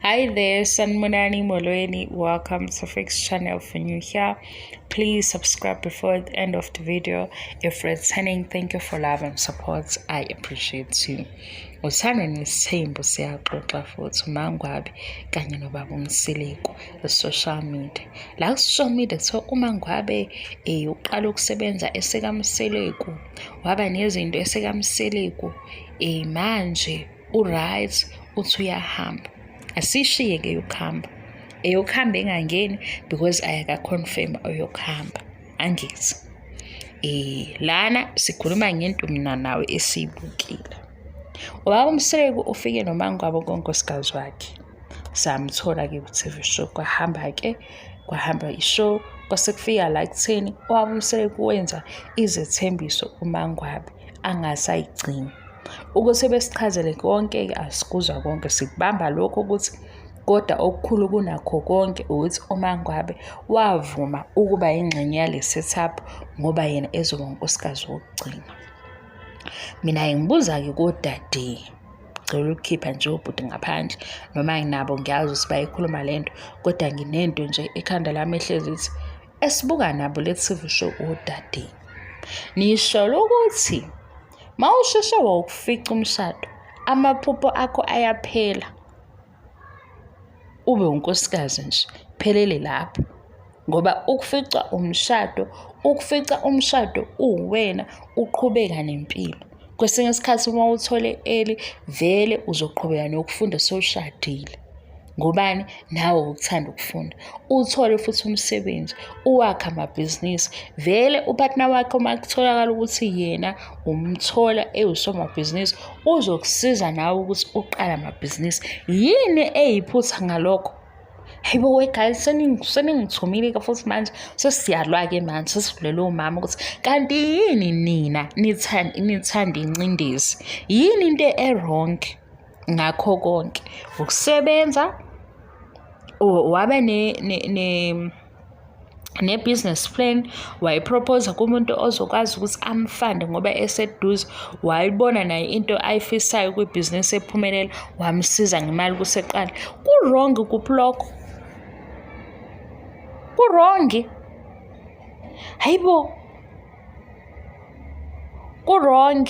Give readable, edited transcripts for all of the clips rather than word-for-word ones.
Hi there, Sanmunani Molweni. Welcome to Fix channel. If you're new here, please subscribe before the end of the video. If returning, thank you for love and support. I appreciate you. Usana nesithembu siyaxoxa futhi uMaNgwabi kanye noBaba uMsileko social media. La social media kuthiwa uMaNgwabi uqala ukusebenza esekaMsileko, waba nezinto esekaMsileko, manje right uthi uyahamba. Asishiye-ke eyokuhamba engangeni because ayaka-confirm eyokuhamba angithi. Lana sikhuluma ngento mina nawe esiyibukile. Ubaba uMsileko ufike noMaNgwabi konkosikazi wakhe. Samthola-ke ku-TV show, kwahamba ishow, kwase kufika la kutheni ubaba uMsileko wenza izethembiso kuMaNgwabi angasayigcini. Ukuthi besichazele konke-ke asikuzwa konke, sikubamba lokho ukuthi kodwa okukhulu kunakho konke ukuthi uMaNgwabi wavuma ukuba ingxenye yale setup ngoba yena ezoba unkosikazi wokugcina. Mina ngibuza-ke kodade, ngicela ukukhipha nje ubhuti ngaphandle noma nginabo ngiyazi ukuthi bayikhuluma lento, kodwa nginento nje ekhanda lami ehlezi ithi esibuka nabo le TV show odade. Nisho ukuthi mawusheshe wawukufica umshado, amaphupho akho ayaphela, ube unkosikazi nje, phelele lapho. Ngoba ukufica umshado uwena uqhubeka nempilo. Kwesinye isikhathi uma uthole vele uzoqhubeka nokufunda sowushadile. Ngobani? Nawe ukuthanda ukufunda, uthole futhi umsebenzi, uwakhe amabhizinisi. Vele upartner wakhe uma kutholakala ukuthi yena umthola usomabhizinisi, uzokusiza nawe ukuthi uqale amabhizinisi. Yini eyiphutha ngalokho? Hayibo guys, seningithumile-ke futhi manje sesiyalwa-ke manje, sesivulele umama ukuthi kanti yini nina nithanda incindezi? Yini into e-wrong ngakho konke? Ukusebenza, wabe ne-business plan, wayipropose kumuntu ozokwazi ukuthi amfande ngoba eseduze, wayibona naye into ayifisayo kwibhizinisi ephumelela, wamsiza ngemali kuseqala. Ku-wrong kuphi lokho? Ku-wrong. Hayibo, ku-wrong.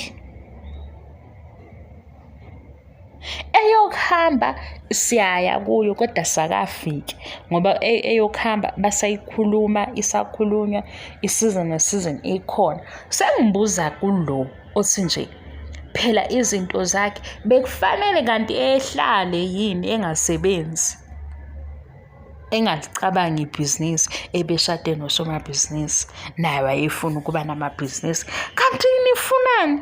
Eyokuhamba siyaya kuyo kodwa sakafiki ngoba eyokuhamba basayikhuluma, isakhulunywa, isizini ikhona. Sengibuza kulo othi nje phela izinto zakhe bekufanele kanti ehlale yini engasebenzi, engalicabangi ibhizinisi, ebeshade nosomabhizinisi, naye wayefuna ukuba namabhizinisi. Kanti nifunani?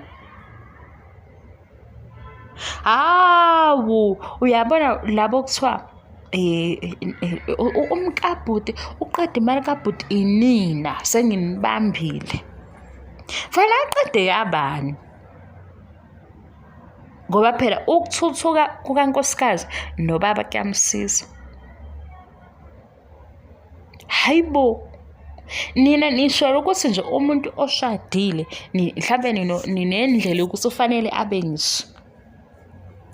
Hawu, uyabona labo kuthiwa umkabhuti uqeda imali kabhuti inina, senginibambile. Fanele aqede yabani? Ngoba phela ukuthuthuka kukankosikazi nobaba kuyamsiza. Hayibo, nina nisho ukuthi nje umuntu oshadile mhlambe ninendlela yokuthi ufanele abe ngisho.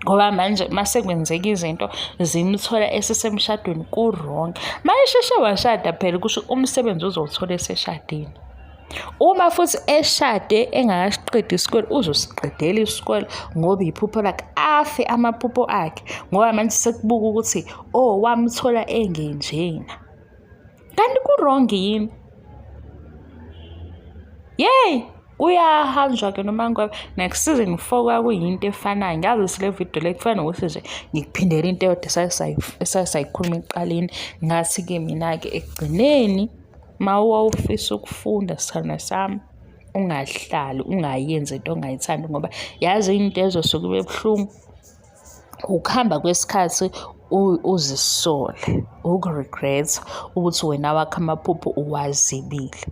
Ngoba manje masekwenzeka izinto zimthola esesemshadweni ku-wrong. Mayesheshe washada phela kusho umsebenzi uzowuthola eseshadini. Uma futhi eshade engakasiqedi isikole, uzosiqedela isikole ngoba iphupho lakhe afe amaphupho akhe. Ngoba manje sekubuka ukuthi wamthola engenjena. Kanti ku-wrong yini? Yey, uyahanjwa-ke noMaNgwabi. Next season 4 kuyinto efanayo. Ngazi ukuthi le video le kufana nokuthi nje ngikuphindela into eyodwa esayikhuluma ekuqaleni. Ngathi-ke mina-ke ekugcineni mawufisa ukufunda sithanda sami, ungahlali ungayenzi into ongayithandi, ngoba yazi into ezosuke ibe buhlungu ukuhamba kwesikhathi uzisole, ukuregret ukuthi wena wakhe amaphupho uwazibile.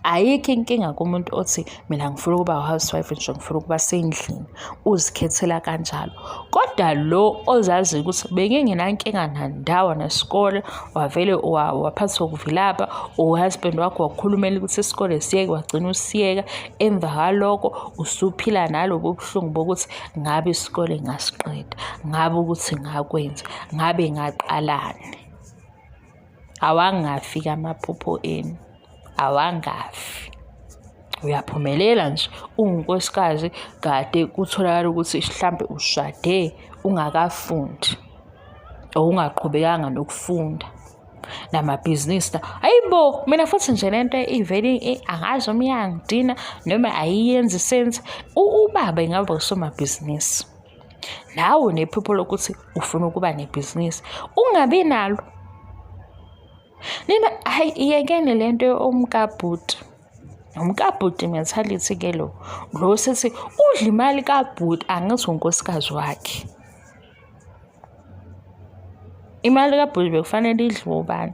Ayikho inkinga kumuntu othi mina ngifuna ukuba housewife nje, ngifuna ukuba sendlini, uzikhethela kanjalo. Kodwa lo ozazi ukuthi bengingenankinga nandawo nesikole, wavele waphatha ukuvilapha, uhusband wakho wakhulumela ukuthi isikole siyeke, wagcina usiyeka. Emva kaloko usuphila nalobo buhlungu bokuthi ngabe isikole ngasiqeda, ngabe ukuthi ngakwenza, ngabe ngaqalani. Awangafika amaphupho enu, awangafi. Uyaphumelela nje ungunkosikazi kade kutholakala ukuthi mhlambe ushade ungakafundi ungaqhubekanga nokufunda namabhizinisi hayibo. Mina futhi nje lento ivele angazi umyangidina noma ayiyenzi sense. Ubaba engaba usomabhizinisi, nawe nephupho lokuthi ufuna ukuba nebhizinisi, ungabi nalo. Nina hayi iyekene lento umkabhuti. Umkabhuti mentality ke lo sethi udla imali kabhuti, angithi unkosikazi wakhe. Imali kabhuti bekufanele idliwe ubani?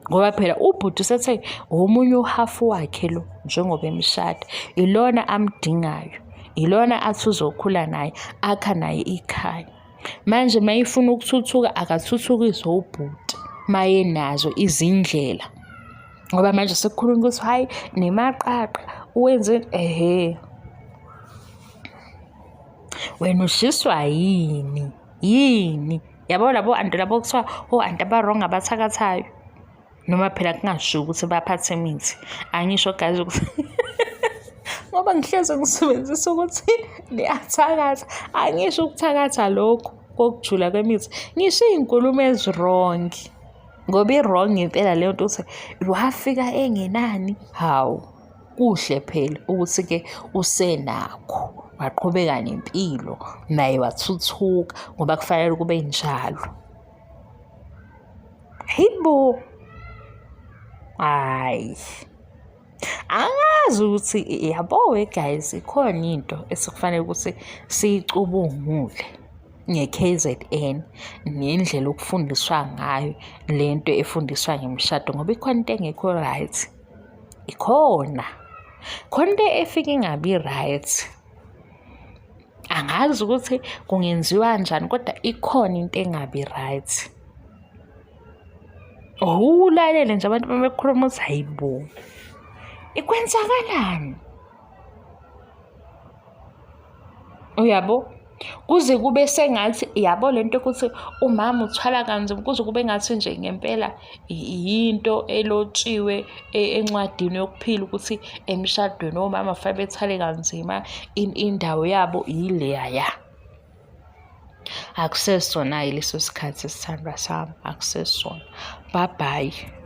Ngoba phela ubhuti sethe omunye uhafu wakhe lo njengoba emshada, ilona amdingayo, ilona athi uzokhula naye, akha naye ikhaya. Manje mayifuna ukuthuthuka akathuthukiswe ubhuti mayenazo izindlela. Ngoba manje sekukhulunywa ukuthi hayi nemaqaqa wenze wena ushiswa yini? Yabo labo anti labo kuthiwa anti abarong abathakathayo, noma phela kungashiwo ukuthi baphathe imithi. Angisho guys ukuthi ngoba ngihleze ngisebenzisa ukuthi niyathakatha, angisho ukuthakatha lokho kokujula kwemithi, ngisho izinkulumo ezirong. Ngoba i-wrong impela leyo nto ukuthi wafika engenani. Hawu kuhle phela ukuthi-ke usenakho waqhubeka nempilo naye wathuthuka, ngoba kufanele kube njalo. Hayibo, hayi angazi ukuthi yabo guys, ikhona into esikufanele ukuthi siyicubungule nge-KZN nendlela okufundiswa ngayo lento efundiswa ngemishado, ngoba ikhona into engekho right, khona into efika ingabi right. Angazi ukuthi kungenziwa kanjani, kodwa ikhona into engabi right. Ulalele nje abantu bekhuluma ukuthi hayibo ikwenzakalani, uyabo, kuze kube sengathi yabo lento ukuthi umama uthwala kanzima, kuze kube ngathi nje ngempela yinto elotshiwe encwadini yokuphila ukuthi emshadweni omama fanele bethwale kanzima, indawo yabo yileya. Akusesona leso sikhathi sithandwa sami, akusesona. Bye bye.